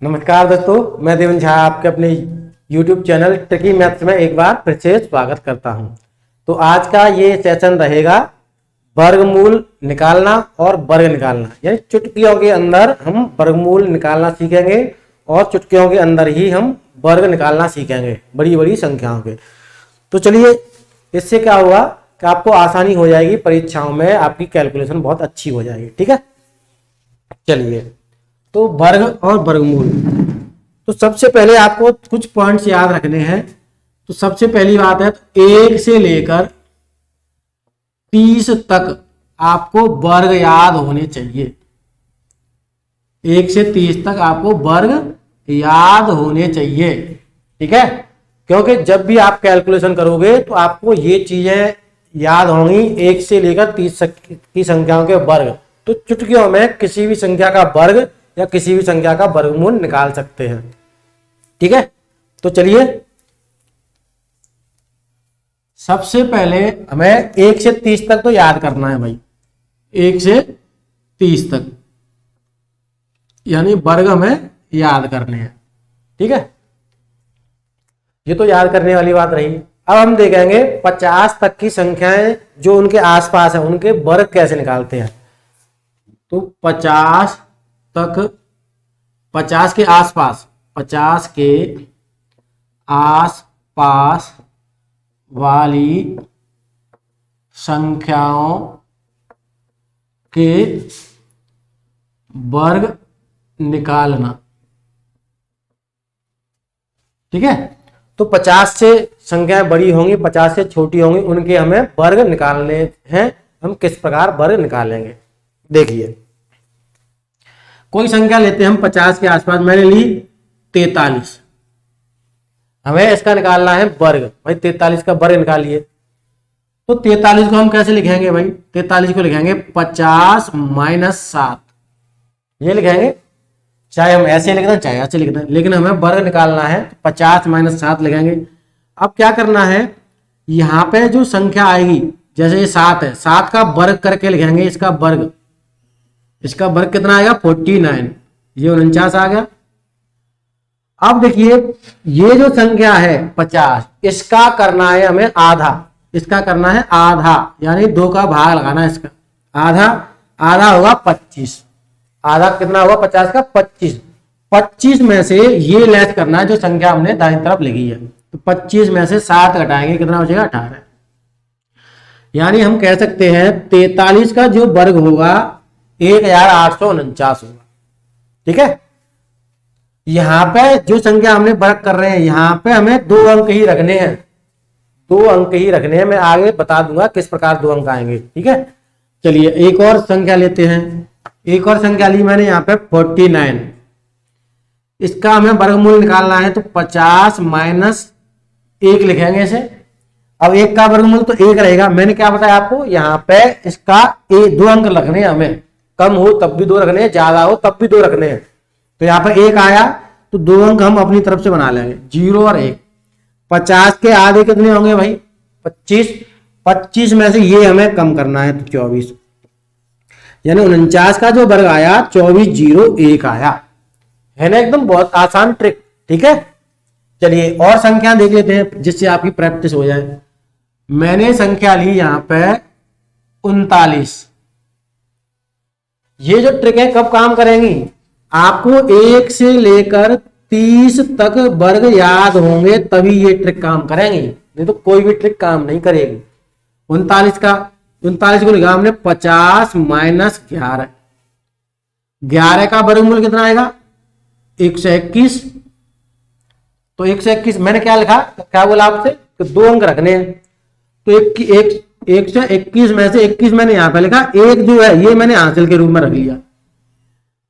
नमस्कार दोस्तों, मैं देवन झा आपके अपने YouTube चैनल ट्रिकी मैथ्स में एक बार फिर से स्वागत करता हूं। तो आज का ये सेशन रहेगा वर्गमूल निकालना और वर्ग निकालना, यानी चुटकियों के अंदर हम वर्गमूल निकालना सीखेंगे और चुटकियों के अंदर ही हम वर्ग निकालना सीखेंगे बड़ी बड़ी संख्याओं के। तो चलिए, इससे क्या होगा कि आपको आसानी हो जाएगी, परीक्षाओं में आपकी कैलकुलेशन बहुत अच्छी हो जाएगी। ठीक है, चलिए। तो वर्ग और वर्गमूल, तो सबसे पहले आपको कुछ पॉइंट्स याद रखने हैं। तो सबसे पहली बात है, तो 1 से लेकर 30 तक आपको वर्ग याद होने चाहिए। 1 से 30 तक आपको वर्ग याद होने चाहिए। ठीक है, क्योंकि जब भी आप कैलकुलेशन करोगे तो आपको ये चीजें याद होंगी, 1 से लेकर 30 की संख्याओं के वर्ग। तो चुटकियों में किसी भी संख्या का वर्ग या किसी भी संख्या का वर्गमूल निकाल सकते हैं। ठीक है, तो चलिए, सबसे पहले हमें 1 से 30 तक तो याद करना है भाई। 1 से 30 तक यानी वर्ग हमें याद करने हैं। ठीक है, ये तो याद करने वाली बात रही। अब हम देखेंगे 50 तक की संख्याएं जो उनके आसपास है, उनके वर्ग कैसे निकालते हैं। तो 50 तक, 50 के आसपास, 50 के आसपास वाली संख्याओं के वर्ग निकालना। ठीक है, तो 50 से संख्याएं बड़ी होंगी, 50 से छोटी होंगी, उनके हमें वर्ग निकालने हैं। हम किस प्रकार वर्ग निकालेंगे, देखिए। कोई संख्या लेते हैं हम 50 के आसपास, मैंने ली 43। हमें इसका निकालना है वर्ग। भाई 43 का वर्ग निकालिए। तो 43 को हम कैसे लिखेंगे भाई? 43 को लिखेंगे 50 - 7। ये लिखेंगे, चाहे हम ऐसे लिख दें चाहे ऐसे लिख दें, लेकिन हमें वर्ग निकालना है। 50 - 7 लिखेंगे। अब क्या करना है, यहां पे जो संख्या आएगी, जैसे ये 7 है, 7 का वर्ग करके लिखेंगे इसका वर्ग। इसका वर्ग कितना आएगा? 49। ये 49 आ गया। अब देखिए, ये जो संख्या है 50, इसका करना है हमें आधा। इसका करना है आधा, यानी 2 का भाग लगाना है इसका। आधा, आधा होगा 25। आधा कितना होगा 50 का? 25। 25 में से ये लेस करना है जो संख्या हमने दाईं तरफ लिखी है। तो 25 में से 7 घटाएंगे, कितना बचेगा? 18। यानी हम कह सकते हैं 43 का जो वर्ग होगा 1849 होगा। ठीक है, यहां पे जो संख्या हमने वर्ग कर रहे हैं, यहां पे हमें 2 अंक ही रखने हैं। 2 अंक ही रखने हैं। मैं आगे बता दूंगा किस प्रकार 2 अंक आएंगे। ठीक है, चलिए एक और संख्या लेते हैं। एक और संख्या ली मैंने यहाँ पे 49। इसका हमें वर्गमूल निकालना है, तो 50 - 1 लिखेंगे इसे। अब 1 का वर्गमूल तो 1 रहेगा। मैंने क्या बताया आपको, यहाँ पे इसका 2 अंक रखने हैं हमें। कम हो तब भी 2 रखने हैं, ज्यादा हो तब भी 2 रखने हैं। तो यहाँ पे 1 आया तो 2 अंक हम अपनी तरफ से बना लेंगे, 0 और 1। 50 के आधे कितने होंगे भाई? 25। 25 में से ये हमें कम करना है, तो 24। यानी 49 का जो वर्ग आया 2401 आया है ना। एकदम बहुत आसान ट्रिक। ठीक है, चलिए और संख्या देख लेते हैं जिससे आपकी प्रैक्टिस हो जाए। मैंने संख्या ली यहां पे 39। ये जो ट्रिक है कब काम करेंगी? आपको 1 से लेकर 30 तक वर्ग याद होंगे तभी ये ट्रिक काम करेंगी, नहीं तो कोई भी ट्रिक काम नहीं करेगी। 39 को लिखा हमने 50 - 11। 11 का वर्गमूल कितना आएगा? 121। तो 121 मैंने क्या लिखा, क्या बोला आपसे, तो 2 अंक रखने हैं। तो 121 में से 21 मैंने यहां पे लिखा, 1 जो है ये मैंने हासिल के रूप में रख लिया।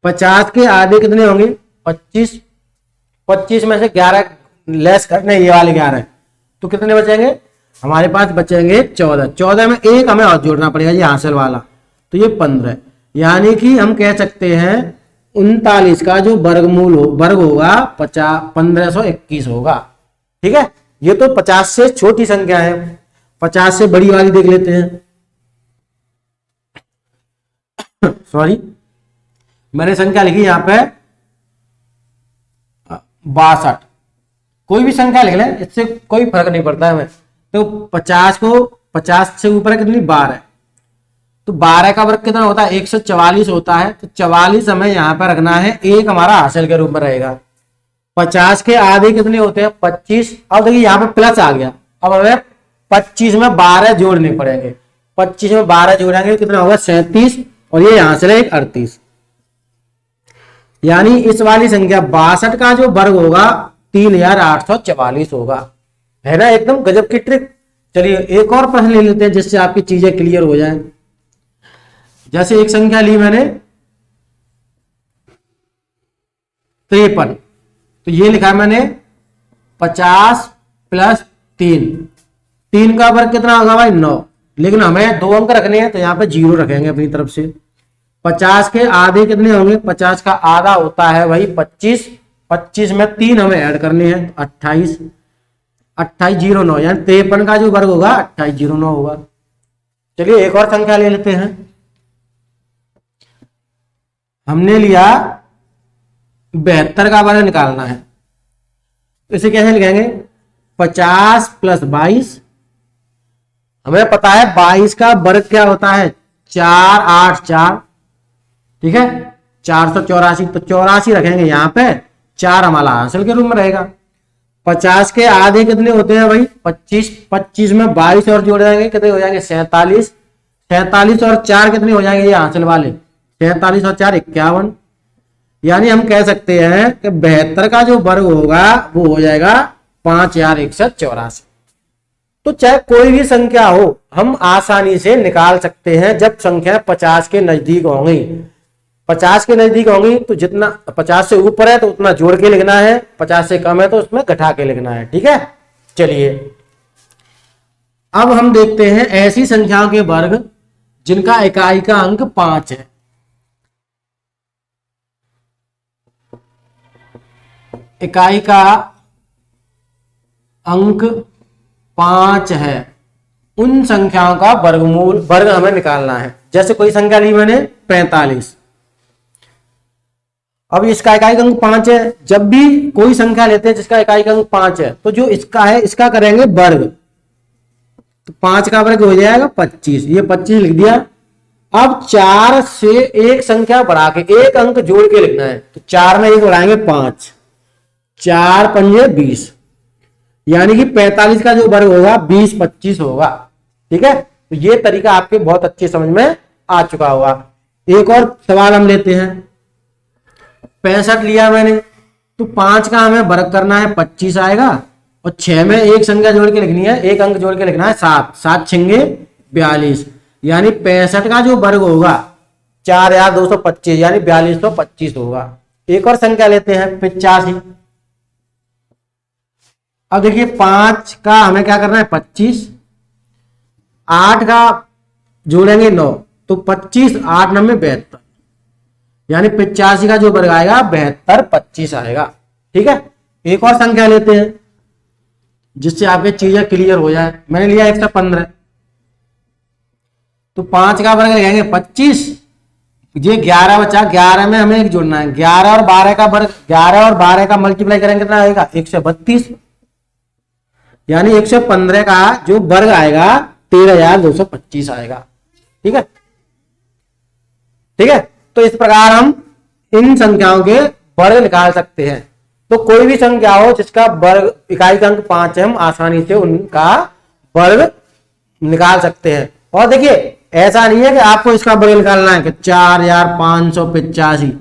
50 के आधे कितने होंगे? 25। 25 में से 11 लेस करने, ये वाले 11, तो कितने बचेंगे हमारे पास? बचेंगे 14। 14 में 1 हमें और जोड़ना पड़ेगा, ये हासिल वाला, तो ये 15। यानी कि हम कह सकते हैं 39 का जो वर्गमूल वर्ग होगा 1521 होगा। ठीक है, ये तो 50 से छोटी संख्या है। 50 से बड़ी वाली देख लेते हैं। सॉरी, मैंने संख्या लिखी यहां पे 62। कोई भी संख्या लिख लें, इससे कोई फर्क नहीं पड़ता है हमें। तो 50 को 50 से ऊपर कितनी 12, तो 12 का वर्ग कितना होता है 144 होता है। तो 44 हमें यहाँ पर रखना है, एक हमारा हासिल के रूप में रहेगा। 50 के आधे कितने होते हैं 25। अब देखिए यहाँ पे प्लस आ गया, अब हमें 25 में 12 जोड़ने पड़ेंगे। 25 में 12 जोड़ेंगे कितना होगा 37, और ये यहां से एक 38। यानी इस वाली संख्या 62 का जो वर्ग होगा 3844 होगा। है ना एकदम गजब की ट्रिक। चलिए एक और प्रश्न ले लेते हैं जिससे आपकी चीजें क्लियर हो जाएं। जैसे एक संख्या ली मैंने 53, तो ये लिखा मैंने 50 प्लस 3, 3 का वर्ग कितना होगा भाई 9, लेकिन हमें 2 अंक रखने हैं तो यहाँ पे 0 रखेंगे अपनी तरफ से। 50 के आधे कितने होंगे, 50 का आधा होता है भाई 25, 25 में 3 हमें ऐड करने हैं 28, 2809, यानी 53 का जो वर्ग होगा 2809 होगा। चलिए एक और संख्या ले लेते हैं। हमने लिया 72 का वर्ग निकालना है, तो इसे कैसे लिखेंगे 50 प्लस 22। हमें पता है 22 का वर्ग क्या होता है 484, ठीक है 484, तो 84 रखेंगे यहाँ पे, 4 हमारा हासिल के रूप में रहेगा। 50 के आधे कितने होते हैं भाई 25, 25 में 22 और जोड़ जाएंगे कितने हो जाएंगे 47, 47 और 4 कितने हो जाएंगे ये हासिल वाले 47 और 4 51। यानी हम कह सकते हैं कि 72 का जो वर्ग होगा वो हो जाएगा 5184। तो चाहे कोई भी संख्या हो हम आसानी से निकाल सकते हैं जब संख्या 50 के नजदीक होंगी। 50 के नजदीक होंगी तो जितना 50 से ऊपर है तो उतना जोड़ के लिखना है, 50 से कम है तो उसमें घटा के लिखना है, ठीक है। चलिए अब हम देखते हैं ऐसी संख्याओं के वर्ग जिनका इकाई का अंक 5 है। इकाई का अंक 5 है, उन संख्याओं का वर्ग हमें निकालना है। जैसे कोई संख्या ली मैंने 45, अब इसका इकाई अंक 5 है। जब भी कोई संख्या लेते हैं जिसका इकाई अंक 5 है तो जो इसका है इसका करेंगे वर्ग, तो 5 का वर्ग हो जाएगा 25, ये 25 लिख दिया। अब 4 से एक संख्या बढ़ा के एक अंक जोड़ के लिखना है, तो 4 में एक बढ़ाएंगे 5, 4 पंजे 20, यानी कि 45 का जो वर्ग होगा 20 25 होगा, ठीक है। तो ये तरीका आपके बहुत अच्छे समझ में आ चुका होगा। एक और सवाल हम लेते हैं। 65 लिया मैंने, तो 5 का हमें वर्ग करना है 25 आएगा, और 6 में एक संख्या जोड़ के लिखनी है, एक अंक जोड़ के लिखना है 7, 7 छिंगे 42, यानी 65 का जो वर्ग होगा 4225, यानी 4225 होगा। एक और संख्या लेते हैं 85। अब देखिए 5 का हमें क्या करना है 25, 8 का जोड़ेंगे 9, तो 25 8 9 में 72, यानी 85 का जो वर्ग आएगा 7225 आएगा, ठीक है। एक और संख्या लेते हैं जिससे आपके चीजें क्लियर हो जाए। मैंने लिया 115, तो 5 का वर्ग लिखेंगे 25, ये 11 बचा, 11 में हमें एक जोड़ना है, 11 और 12 का वर्ग, 11 और 12 का मल्टीप्लाई करेंगे कितना आएगा 132, यानी 115 का जो वर्ग आएगा 13225 आएगा, ठीक है, ठीक है। तो इस प्रकार हम इन संख्याओं के वर्ग निकाल सकते हैं। तो कोई भी संख्या हो जिसका वर्ग इकाई का अंक 5 है, हम आसानी से उनका वर्ग निकाल सकते हैं। और देखिए ऐसा नहीं है कि आपको इसका वर्ग निकालना है कि 4585,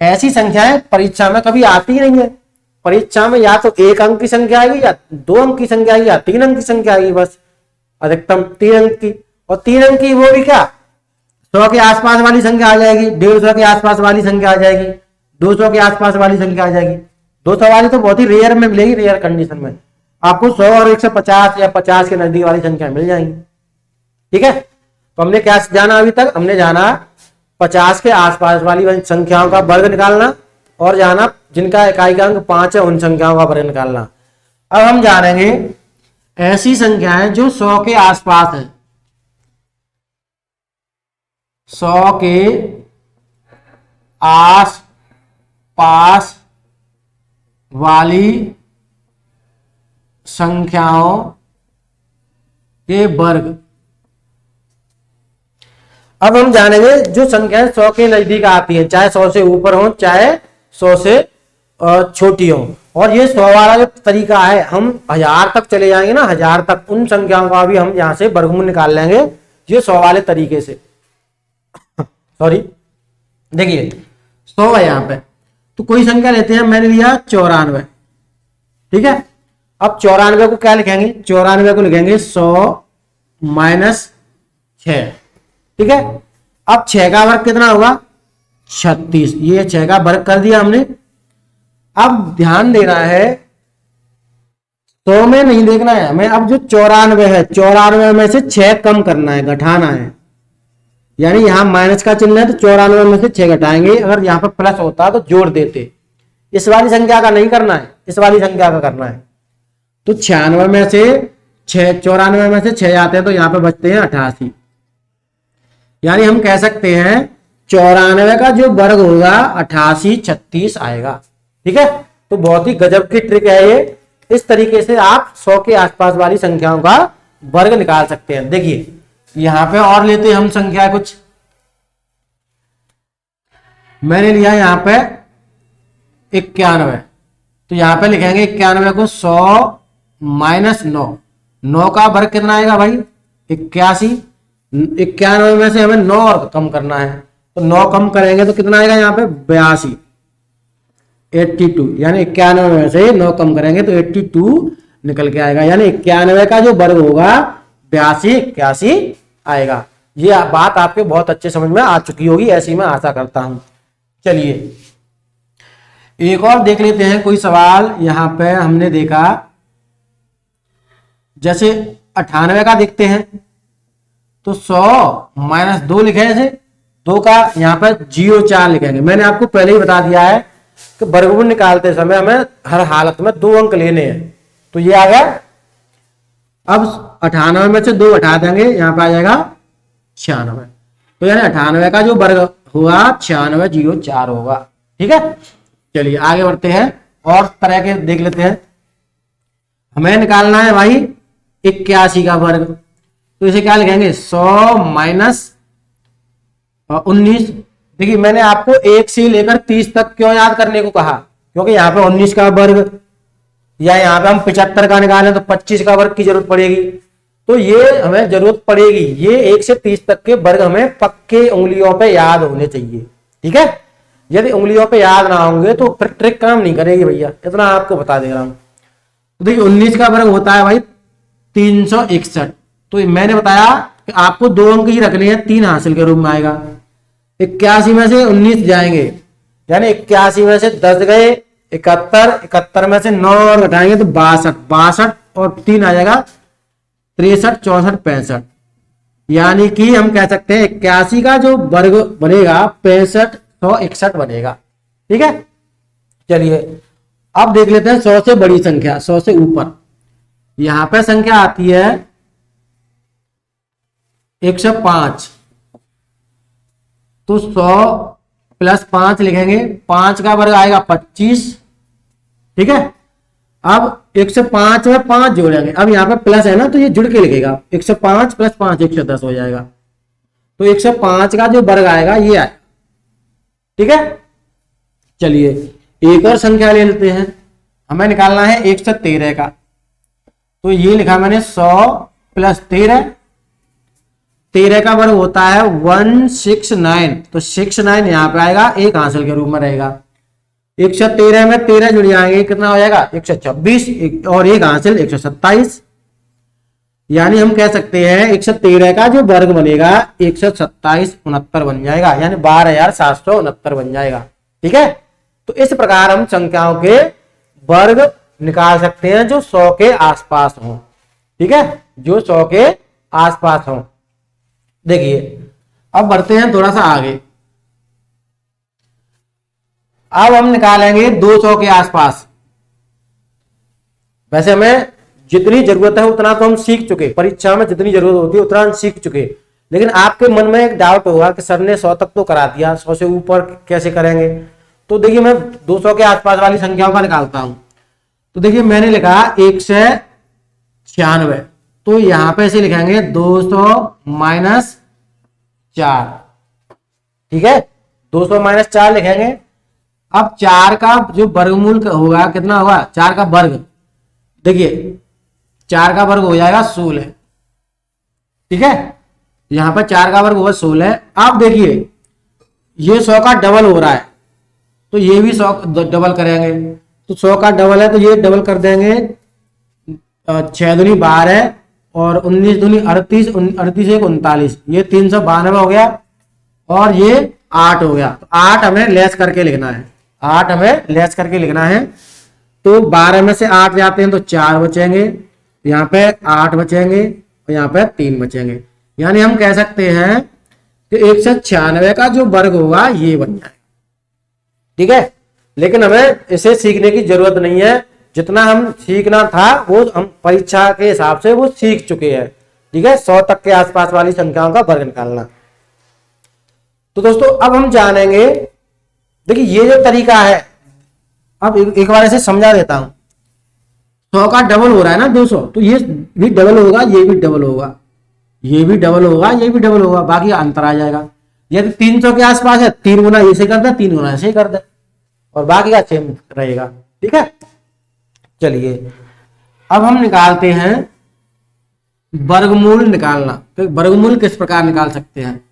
ऐसी संख्याएं परीक्षा में कभी आती ही नहीं है। परीक्षा में या तो 1 अंक की संख्या आएगी, या 2 अंक की संख्या आएगी, या 3 अंक की संख्या आएगी, बस अधिकतम 3 अंक की। और 3 अंक की वो भी क्या 100 के आसपास वाली संख्या आ जाएगी, 150 के आसपास वाली संख्या आ जाएगी, 200 के आसपास वाली संख्या आ जाएगी। 200 वाली तो बहुत ही रेयर में मिलेगी, रेयर कंडीशन में आपको 100 और 150 या 50 के नजदीक वाली संख्या मिल जाएंगी, ठीक है। तो हमने क्या जाना अभी तक, हमने जाना 50 के आसपास वाली संख्याओं का वर्ग निकालना, और जाना जिनका इकाई का अंक 5 है उन संख्याओं का वर्ग निकालना। अब हम जानेंगे ऐसी संख्याएं जो 100 के आसपास है, 100 के आस पास वाली संख्याओं के वर्ग। अब हम जानेंगे जो संख्याएं 100 के नजदीक आती हैं, चाहे 100 से ऊपर हो चाहे 100 से छोटी हो। और ये 100 वाला जो तरीका है, हम 1000 तक चले जाएंगे ना, 1000 तक, उन संख्याओं का भी हम यहाँ से वर्गमूल निकाल लेंगे ये 100 वाले तरीके से। सॉरी, देखिए 100 है यहाँ पे, तो कोई संख्या लेते हैं, मैंने लिया 94, ठीक है। अब 94 को क्या लिखेंगे, 94 को लिखेंगे 100 माइनस 6, ठीक है। अब 6 का वर्ग कितना होगा, 36, ये 6 का वर्ग कर दिया हमने। अब ध्यान देना है, 100 में नहीं देखना है हमें, अब जो 94 है, 94 में से 6 कम करना है, घटाना है, यानी यहां माइनस का चिन्ह है तो 94 में से 6 घटाएंगे। अगर यहां पर प्लस होता तो जोड़ देते, इस वाली संख्या का नहीं करना है, इस वाली संख्या का करना है। तो 96 में से 6, 94 में से 6 आते हैं तो यहां पे बचते हैं 88, यानी हम कह सकते हैं 94 का जो वर्ग होगा 88 36 आएगा, ठीक है। तो बहुत ही गजब की ट्रिक है ये, इस तरीके से आप 100 के आसपास वाली संख्याओं का वर्ग निकाल सकते हैं। देखिए यहां पे और लेते हैं हम संख्या कुछ, मैंने लिया यहां पे 91, तो यहां पे लिखेंगे 91 को 100 माइनस 9, 9 का वर्ग कितना आएगा भाई 81, 91 में से हमें 9 और कम करना है, तो 9 कम करेंगे तो कितना आएगा यहाँ पे 82, 82, यानी 91 में से 9 कम करेंगे तो 82 निकल के आएगा, यानी 91 का जो वर्ग होगा 82 81 आएगा। ये बात आपके बहुत अच्छे समझ में आ चुकी होगी, ऐसी मैं आशा करता हूं। चलिए एक और देख लेते हैं कोई सवाल। यहां पे हमने देखा जैसे 98 का देखते हैं, तो 100 माइनस 2 लिखे, ऐसे 2 का यहाँ पर 0.4 लिखेंगे। मैंने आपको पहले ही बता दिया है कि वर्गमूल निकालते समय हमें हर हालत में 2 अंक लेने हैं, तो ये आ गया। अब 98 में से 2 हटा देंगे, यहाँ पे आ जाएगा 96, तो यानी 98 का जो वर्ग हुआ 9604 होगा, ठीक है। चलिए आगे बढ़ते हैं, और तरह के देख लेते हैं। हमें निकालना है भाई 81 का वर्ग, तो इसे क्या लिखेंगे 100 माइनस 19। देखिए मैंने आपको 1 से लेकर 30 तक क्यों याद करने को कहा, क्योंकि यहाँ पे 19 का वर्ग, या यहाँ पे हम 75 का निकालें तो 25 का वर्ग की जरूरत पड़ेगी, तो ये हमें जरूरत पड़ेगी। ये 1 से 30 तक के वर्ग हमें पक्के उंगलियों पे याद होने चाहिए, ठीक है। यदि उंगलियों पे याद ना होंगे तो फिर ट्रिक काम नहीं करेगी भैया, इतना आपको बता दे रहा हूं। तो देखिए 19 का वर्ग होता है भाई 361, तो मैंने बताया कि आपको 2 अंक ही रखने हैं, 3 हासिल के रूप में आएगा। 81 में से 19 जाएंगे, यानी 81 में से 10 गए 71, 71 में से 9 और घटाएंगे तो 62, 62 और 3 आ जाएगा 63, 64, 65, यानी कि हम कह सकते हैं 81 का जो वर्ग बनेगा 65 161 बनेगा, ठीक है। चलिए अब देख लेते हैं 100 से बड़ी संख्या, 100 से ऊपर। यहां पे संख्या आती है 105, तो 100 प्लस 5 लिखेंगे, 5 का वर्ग आएगा 25, ठीक है। अब 105 में 5 जोड़ेंगे, अब यहाँ पे प्लस है ना तो ये जुड़ के लिखेगा, 105 प्लस 5 110 हो जाएगा, तो 105 का जो वर्ग आएगा ये आएगा, ठीक है। चलिए एक और संख्या ले लेते हैं, हमें निकालना है 113 का, तो ये लिखा मैंने 100 प्लस 13, 13 का वर्ग होता है 169, तो 69 यहाँ पे आएगा, 1 हासिल के रूप में रहेगा। 113 में 13 जुड़ जाएंगे, कितना हो जाएगा 126, और 1 हासिल 127, यानी हम कह सकते हैं 113 का जो वर्ग बनेगा 127 69 बन जाएगा, यानी 12769 बन जाएगा, ठीक है। तो इस प्रकार हम संख्याओं के वर्ग निकाल सकते हैं जो 100 के आसपास हो, ठीक है, जो 100 के आसपास हो। देखिए अब बढ़ते हैं थोड़ा सा आगे, अब हम निकालेंगे 200 के आसपास। वैसे हमें जितनी जरूरत है उतना तो हम सीख चुके, परीक्षा में जितनी जरूरत होती है उतना हम सीख चुके, लेकिन आपके मन में एक डाउट होगा कि सर ने 100 तक तो करा दिया, 100 से ऊपर कैसे करेंगे। तो देखिए मैं 200 के आसपास वाली संख्याओं का निकालता हूं। तो देखिए मैंने लिखा 196, तो यहां पे ऐसे लिखेंगे 200 माइनस 4, ठीक है, 200 माइनस 4 लिखेंगे। अब 4 का जो वर्गमूल होगा कितना होगा, 4 का वर्ग, देखिए 4 का वर्ग हो जाएगा 16, ठीक है, यहां पर 4 का वर्ग होगा 16। अब देखिए ये 100 का डबल हो रहा है, तो ये भी 100 डबल करेंगे, तो 100 का डबल है तो ये डबल कर देंगे, 6 दूनी 12 और 19 दूनी 38, 38 एक 39, ये 392 हो गया और ये 8 हो गया। तो 8 हमें लेस करके लिखना है, 8 हमें लेस करके लिखना है। तो 12 में से 8 जाते हैं तो 4 बचेंगे, यहाँ पे 8 बचेंगे और यहाँ पे 3 बचेंगे। यानी हम कह सकते हैं कि 196 का जो वर्ग होगा ये बन जाएगा, ठीक है। लेकिन हमें इसे सीखने की जरूरत नहीं है, जितना हम सीखना था वो हम परीक्षा के हिसाब से वो सीख चुके हैं, ठीक है। 100 तक के आसपास वाली संख्याओं का वर्ग निकालना। तो दोस्तों अब हम जानेंगे, देखिए ये जो तरीका है, अब एक बार ऐसे समझा देता हूं। 100 का डबल हो रहा है ना 200, तो ये भी डबल होगा, ये भी डबल होगा, ये भी डबल होगा, ये भी डबल होगा, बाकी अंतर आ जाएगा। यदि 300 के आसपास है 3 गुना ऐसे कर दे, 3 गुना ऐसे कर दे और बाकी का सेम रहेगा, ठीक है। चलिए अब हम निकालते हैं वर्गमूल निकालना। तो वर्गमूल किस प्रकार निकाल सकते हैं,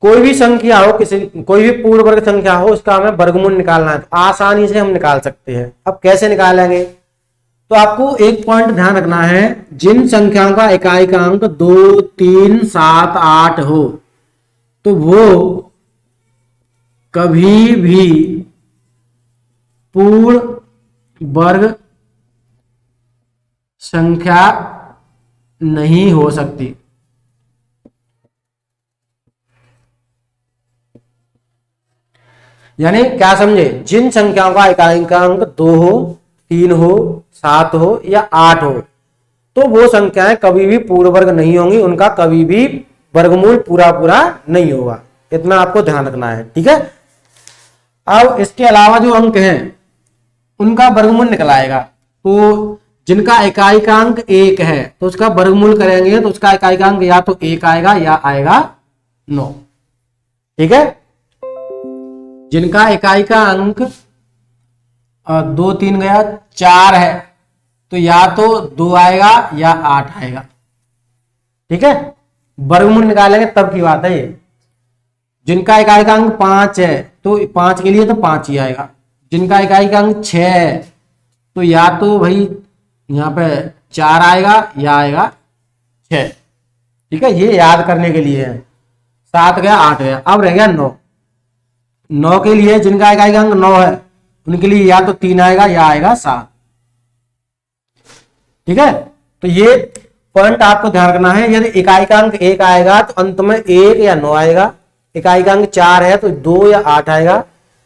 कोई भी संख्या हो, कोई भी पूर्ण वर्ग संख्या हो, उसका हमें वर्गमूल निकालना है, तो आसानी से हम निकाल सकते हैं। अब कैसे निकालेंगे, तो आपको एक पॉइंट ध्यान रखना है, जिन संख्याओं का इकाई का अंक 2, 3, 7, 8 हो तो वो कभी भी पूर्ण वर्ग संख्या नहीं हो सकती। यानी क्या समझे, जिन संख्याओं का इकाई का अंक 2 हो, 3 हो, 7 हो या 8 हो, तो वो संख्याएं कभी भी पूर्ण वर्ग नहीं होंगी, उनका कभी भी वर्गमूल पूरा पूरा नहीं होगा, इतना आपको ध्यान रखना है, ठीक है। अब इसके अलावा जो अंक हैं उनका वर्गमूल निकल आएगा। तो जिनका इकाई का अंक 1 है तो उसका वर्गमूल करेंगे तो उसका इकाई का अंक या तो 1 आएगा या आएगा 9, ठीक है। जिनका इकाई का अंक 2, 3 गया 4 है तो या तो 2 आएगा या 8 आएगा, ठीक है। वर्गमूल निकालेंगे तब की बात है ये। जिनका इकाई का अंक 5 है तो 5 के लिए तो 5 ही आएगा। जिनका इकाई का अंक 6 है तो या तो भाई यहाँ पे 4 आएगा या आएगा 6, ठीक है। ये याद करने के लिए है। 7 गया 8 गया, अब रह गया 9। 9 के लिए जिनका इकाई का अंक 9 है उनके लिए या तो 3 आएगा या आएगा 7, ठीक है। तो ये पॉइंट आपको ध्यान रखना है। यदि इकाई का अंक 1 आएगा तो अंत में 1 या 9 आएगा। इकाई का अंक 4 है तो 2 या 8 आएगा।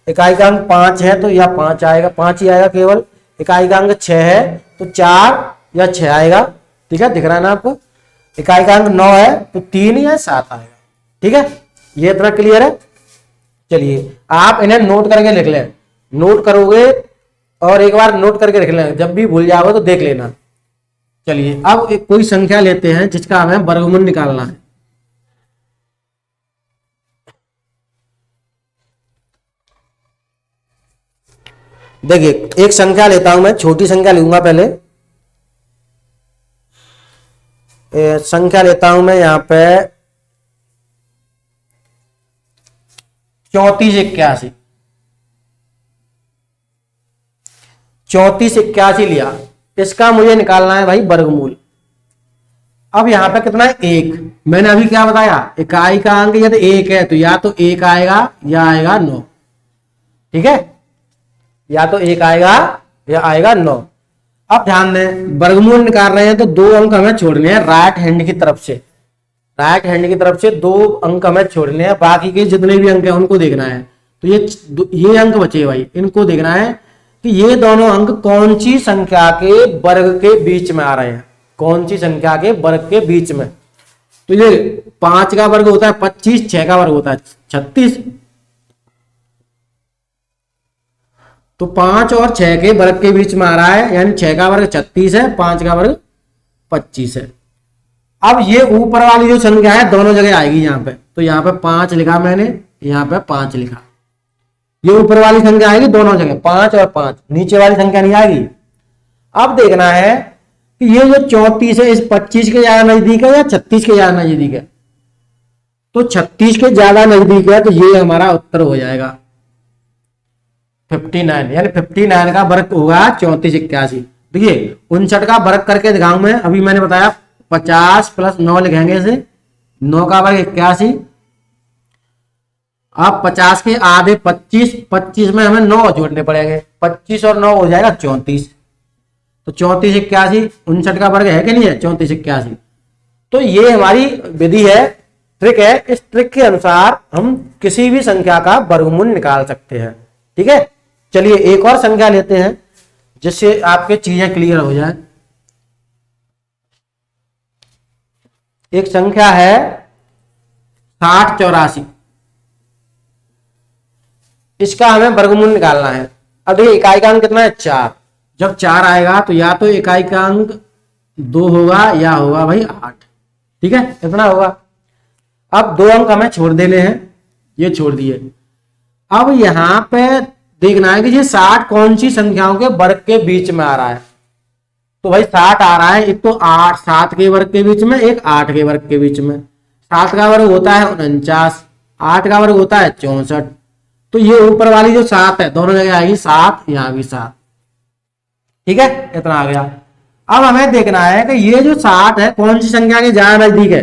इकाई का अंक 5 है तो या 5 आएगा, 5 ही आएगा केवल। इकाई का अंक 6 है तो 4 या 6 आएगा, ठीक है, दिख रहा है ना आपको। इकाई का अंक 9 है तो 3 या 7 आएगा, ठीक है। ये इतना क्लियर है। चलिए आप इन्हें नोट करके लिख लें, नोट करोगे और एक बार नोट करके लिख लें, जब भी भूल जाओगे तो देख लेना। चलिए अब एक कोई संख्या लेते हैं जिसका हमें वर्गमूल निकालना है। देखिए एक संख्या लेता हूं मैं, छोटी संख्या लूंगा पहले। संख्या लेता हूं मैं यहां पे 3481। 3481 लिया, इसका मुझे निकालना है भाई वर्गमूल। अब यहां पे कितना है 1। मैंने अभी क्या बताया, इकाई का अंक यदि 1 है तो या तो 1 आएगा या आएगा 9, ठीक है, या तो 1 आएगा या आएगा 9। अब ध्यान दें, वर्गमूल निकाल रहे हैं तो 2 अंक हमें छोड़ने हैं राइट हैंड की तरफ से। राइट हैंड की तरफ से 2 अंक हमें छोड़ने हैं, बाकी के जितने भी अंक हैं उनको देखना है। तो ये अंक बचे भाई, इनको देखना है कि ये दोनों अंक कौन सी संख्या के वर्ग के बीच में आ रहे हैं, कौन सी संख्या के वर्ग के बीच में। तो ये 5 का वर्ग होता है 25, 6 का वर्ग होता है 36। तो 5 और 6 के वर्ग के बीच में आ रहा है, यानी 6 का वर्ग 36 है, 5 का वर्ग 25 है। अब ये ऊपर वाली जो संख्या है दोनों जगह आएगी यहाँ पे, तो यहाँ पे 5 लिखा मैंने, यहाँ पे 5 लिखा। ये ऊपर वाली संख्या आएगी दोनों जगह 5 और 5, नीचे वाली संख्या नहीं आएगी। अब देखना है कि ये जो 34 है इस 25 के ज्यादा नजदीक है या 36 के ज्यादा नजदीक है। तो 36 के ज्यादा नजदीक है, तो ये हमारा उत्तर हो जाएगा 59, यानी 59 का वर्ग होगा 34 81। देखिए 59 का वर्ग करके दिखाऊं मैं, अभी मैंने बताया 50 प्लस 9 लिखेंगे इसे, 9 का वर्ग 81। अब 50 के आधे 25, 25 में हमें 9 जोड़ने पड़ेंगे, 25 और 9 हो जाएगा 34। तो 34 81, 59 का वर्ग है कि नहीं है 34 81। तो ये हमारी विधि है, ट्रिक है। इस ट्रिक के अनुसार हम किसी भी संख्या का वर्गमूल निकाल सकते हैं। ठीक है, चलिए एक और संख्या लेते हैं जिससे आपके चीजें क्लियर हो जाए। एक संख्या है 6084, इसका हमें वर्गमूल निकालना है। अब देखिए इकाई का अंक कितना है 4, जब 4 आएगा तो या तो इकाई का अंक 2 होगा या होगा भाई 8। ठीक है, इतना होगा। अब 2 अंक हमें छोड़ देने हैं, ये छोड़ दिए। अब यहां पे देखना है कि ये 60 कौन सी संख्याओं के वर्ग के बीच में आ रहा है। तो भाई 60 आ रहा है, एक तो 8 7 के वर्ग के बीच में, एक 8 के वर्ग के बीच में। 7 का वर्ग होता है 49, 8 का वर्ग होता है 64। तो ये ऊपर वाली जो 7 है दोनों जगह आएगी 7, यहां भी 7। ठीक है, इतना आ गया। अब हमें देखना है कि ये जो 60 है कौन सी संख्या के ज्यादा नजदीक है।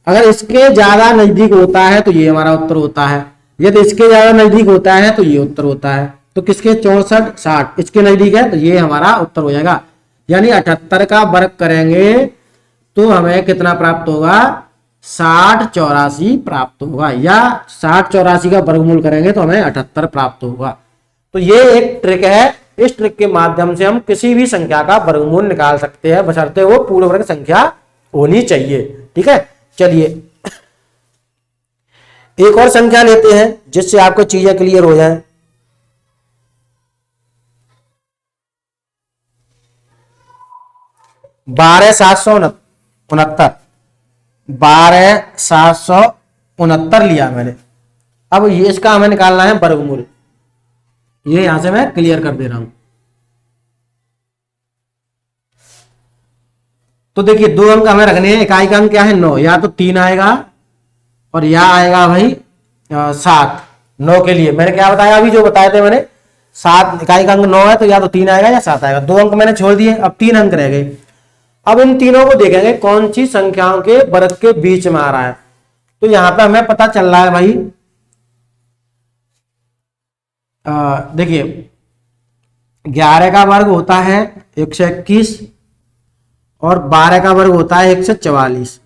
अगर इसके ज्यादा नजदीक होता है तो ये हमारा उत्तर होता है, यदि इसके ज्यादा नजदीक होता है तो ये उत्तर होता है। तो किसके 64 60 इसके नजदीक है, तो ये हमारा उत्तर हो जाएगा। यानी 78 का वर्ग करेंगे तो हमें कितना प्राप्त होगा 6084 प्राप्त होगा, या 6084 का वर्गमूल करेंगे तो हमें 78 प्राप्त होगा। तो ये एक ट्रिक है, इस ट्रिक के माध्यम से हम किसी भी संख्या का वर्गमूल निकाल सकते हैं, बशर्ते वो पूर्ण वर्ग संख्या होनी चाहिए। ठीक है, चलिए एक और संख्या लेते हैं जिससे आपको चीजें क्लियर हो जाए। बारह 769 लिया मैंने। अब ये इसका हमें निकालना है वर्गमूल, ये यहां से मैं क्लियर कर दे रहा हूं। तो देखिए 2 अंक हमें रखने हैं, इकाई का अंक क्या है 9, या तो 3 आएगा और या आएगा भाई 7। 9 के लिए मैंने क्या बताया, अभी जो बताए थे मैंने 7, इकाई का अंक 9 है तो या तो 3 आएगा या 7 आएगा। 2 अंक मैंने छोड़ दिए, अब 3 अंक रह गए। अब इन तीनों को देखेंगे कौन सी संख्याओं के वर्ग के बीच में आ रहा है। तो यहां पे हमें पता चल रहा है भाई, देखिए 11 का वर्ग होता है 121 और 12 का वर्ग होता है 144।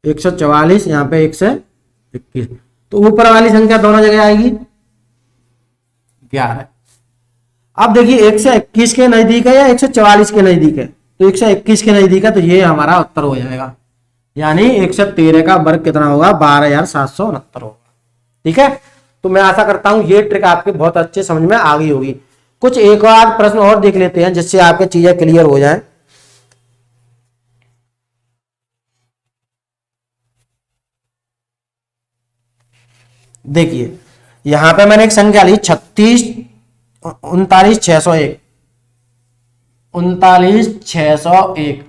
144 यहाँ पे 121, तो ऊपर वाली संख्या दोनों जगह आएगी 11। अब देखिए 121 के नजदीक है या 144 के नजदीक है, तो 121 के नजदीक है, तो ये हमारा उत्तर हो जाएगा। यानी 113 का वर्ग कितना होगा 12769 होगा। ठीक है, तो मैं आशा करता हूं ये ट्रिक आपके बहुत अच्छे समझ में आ गई होगी। कुछ एक आध प्रश्न और देख लेते हैं जिससे आपके चीजें क्लियर हो जाए। देखिए यहां पे मैंने एक संख्या ली 39601, 39601।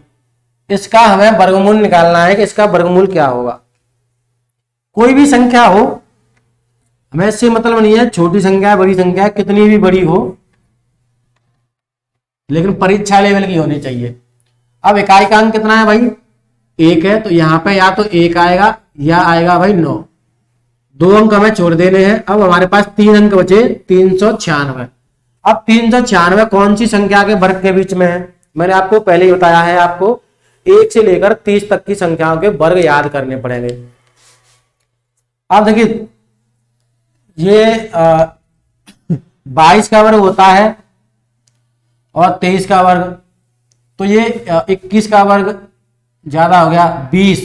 इसका हमें वर्गमूल निकालना है कि इसका वर्गमूल क्या होगा। कोई भी संख्या हो, हमें इससे मतलब नहीं है छोटी संख्या है बड़ी संख्या है, कितनी भी बड़ी हो, लेकिन परीक्षा लेवल की होनी चाहिए। अब इकाई का अंक कितना है भाई 1 है, तो यहां पे या तो 1 आएगा या आएगा भाई 9। 2 अंक हमें छोड़ देने हैं। अब हमारे पास 3 अंक बचे 396। अब 396 कौन सी संख्या के वर्ग के बीच में है, मैंने आपको पहले ही बताया है, आपको 1 से लेकर 30 तक की संख्याओं के वर्ग याद करने पड़ेंगे। अब देखिए ये 22 का वर्ग होता है और 23 का वर्ग, तो ये 21 का वर्ग ज्यादा हो गया 20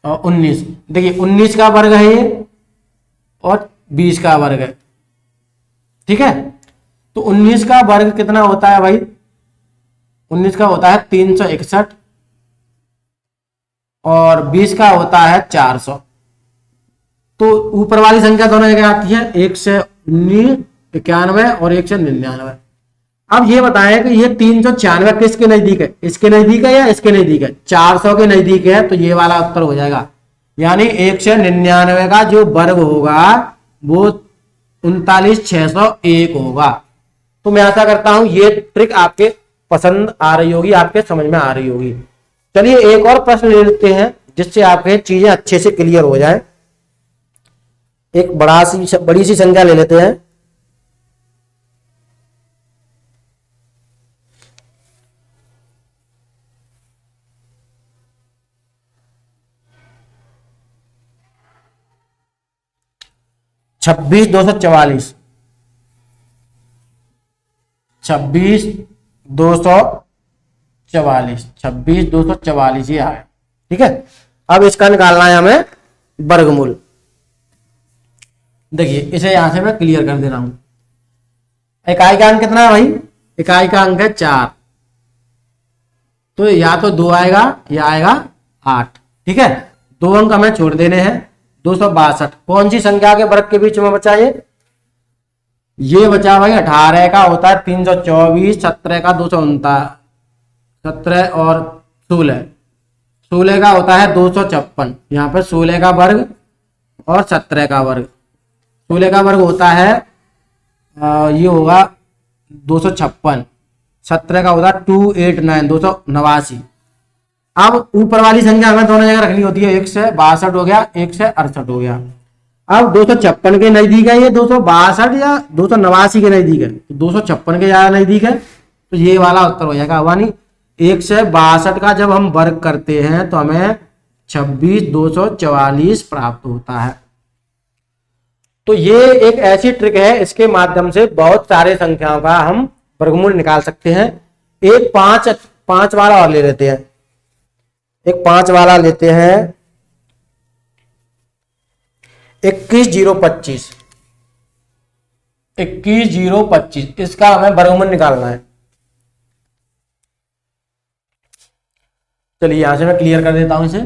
और 19। देखिए 19 का वर्ग है ये और 20 का वर्ग है, ठीक है। तो 19 का वर्ग कितना होता है भाई, 19 का होता है 361 और 20 का होता है 400। तो ऊपर वाली संख्या दोनों जगह आती है, 1 से 19 91 और 1 से 99। अब ये बताएं कि ये 396 किसके नजदीक है, इसके नजदीक है या इसके नजदीक है, 400 के नजदीक है, तो ये वाला उत्तर हो जाएगा। यानी 1 से 99 का जो वर्ग होगा वो 39601 होगा। तो मैं आशा करता हूं ये ट्रिक आपके पसंद आ रही होगी, आपके समझ में आ रही होगी। चलिए एक और प्रश्न ले लेते हैं जिससे आपके चीजें अच्छे से क्लियर हो जाए। एक बड़ी सी संख्या ले लेते हैं। छब्बीस 244 26 244 ये आया। ठीक है, अब इसका निकालना है हमें वर्गमूल। देखिए इसे यहां से मैं क्लियर कर दे रहा हूं। इकाई का अंक कितना है भाई, इकाई का अंक है 4, तो या तो 2 आएगा या आएगा 8। ठीक है, 2 अंक हमें छोड़ देने हैं। 262 कौन सी संख्या के वर्ग के बीच में बचा, ये बचा भाई 18 का होता है 324, 17 का 249, 17 और 16 का होता है 256। यहाँ पे 16 का वर्ग और 17 का वर्ग, 16 का वर्ग होता है ये होगा 256, 17 का होता है 289 289। अब ऊपर वाली संख्या हमें दोनों जगह रखनी होती है, 1 से 62 हो गया, 1 से 68 हो गया। अब 256 के नजदीक है ये 262 या 289 के नजदीक है, तो 256 के ज्यादा नजदीक है, तो ये वाला उत्तर हो जाएगा। यानी 1 से 62 का जब हम वर्ग करते हैं तो हमें 26 244 प्राप्त होता है। तो ये एक ऐसी ट्रिक है, इसके माध्यम से बहुत सारे संख्याओं का हम वर्गमूल निकाल सकते हैं। एक पांच वाला और ले लेते हैं, एक 5 वाला लेते हैं। 21025 21025 इसका हमें वर्गमूल निकालना है। चलिए यहां से मैं क्लियर कर देता हूं इसे।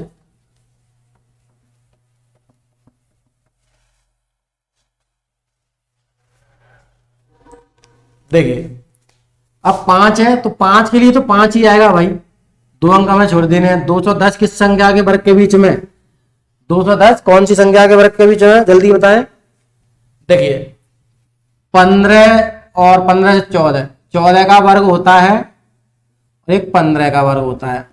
देखिए अब 5 है तो 5 के लिए तो 5 ही आएगा भाई, 2 अंक हमें छोड़ देने हैं। 210 किस संख्या के वर्ग के बीच में, 210 कौन सी संख्या के वर्ग के बीच में, जल्दी बताएं। देखिए 15 और 15 से 14 का वर्ग होता है, एक 15 का वर्ग होता है।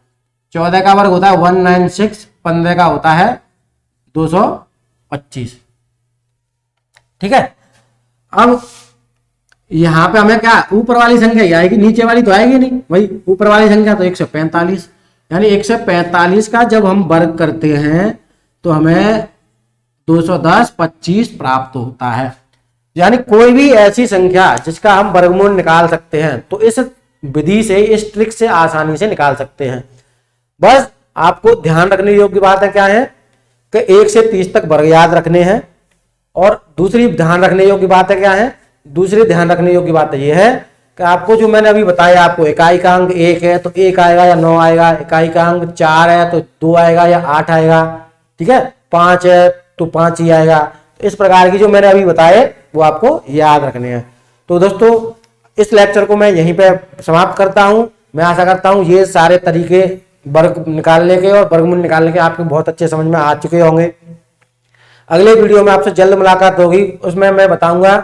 14 का वर्ग होता है 196, 15 का होता है 225। ठीक है, अब यहां पे हमें क्या ऊपर वाली संख्या ही आएगी, नीचे वाली तो आएगी नहीं भाई। ऊपर वाली संख्या तो 145, यानी 145 का जब हम वर्ग करते हैं तो हमें 210 25 प्राप्त होता है। यानी कोई भी ऐसी संख्या जिसका हम वर्गमूल निकाल सकते हैं तो इस विधि से, इस ट्रिक से आसानी से निकाल सकते हैं। बस आपको ध्यान रखने योग्य बात है क्या है कि 1 से 30 तक वर्ग याद रखने हैं। और दूसरी ध्यान रखने योग्य बात है क्या है, दूसरी ध्यान रखने योग्य बात यह है कि आपको जो मैंने अभी बताया, आपको इकाई का अंक 1 है तो 1 आएगा या 9 आएगा, इकाई का अंक 4 है तो 2 आएगा या 8 आएगा। ठीक है, 5 है तो 5 ही आएगा। इस प्रकार की जो मैंने अभी बताए वो आपको याद रखने हैं। तो दोस्तों इस लेक्चर को मैं यहीं पे समाप्त करता हूं। मैं आशा करता हूं ये सारे तरीके वर्ग निकालने के और वर्गमूल निकालने के आपको बहुत अच्छे समझ में आ चुके होंगे। अगले वीडियो में आपसे जल्द मुलाकात होगी, उसमें मैं बताऊंगा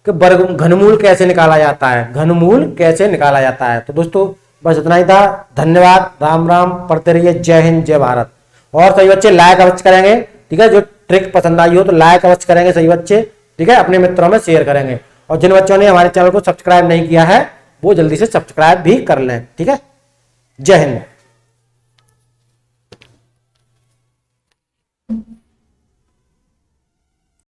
कि वर्ग घनमूल कैसे निकाला जाता है, घनमूल कैसे निकाला जाता है। तो दोस्तों बस इतना ही था। धन्यवाद, राम राम, पढ़ते रहिए। जय हिंद, जय भारत। और सभी बच्चे लाइक अवश्य करेंगे। ठीक है, जो ट्रिक पसंद आई हो तो लाइक अवश्य करेंगे सभी बच्चे। ठीक है, अपने मित्रों में शेयर करेंगे। और जिन बच्चों ने हमारे चैनल को सब्सक्राइब नहीं किया है वो जल्दी से सब्सक्राइब भी कर लें। ठीक है, जय हिंद।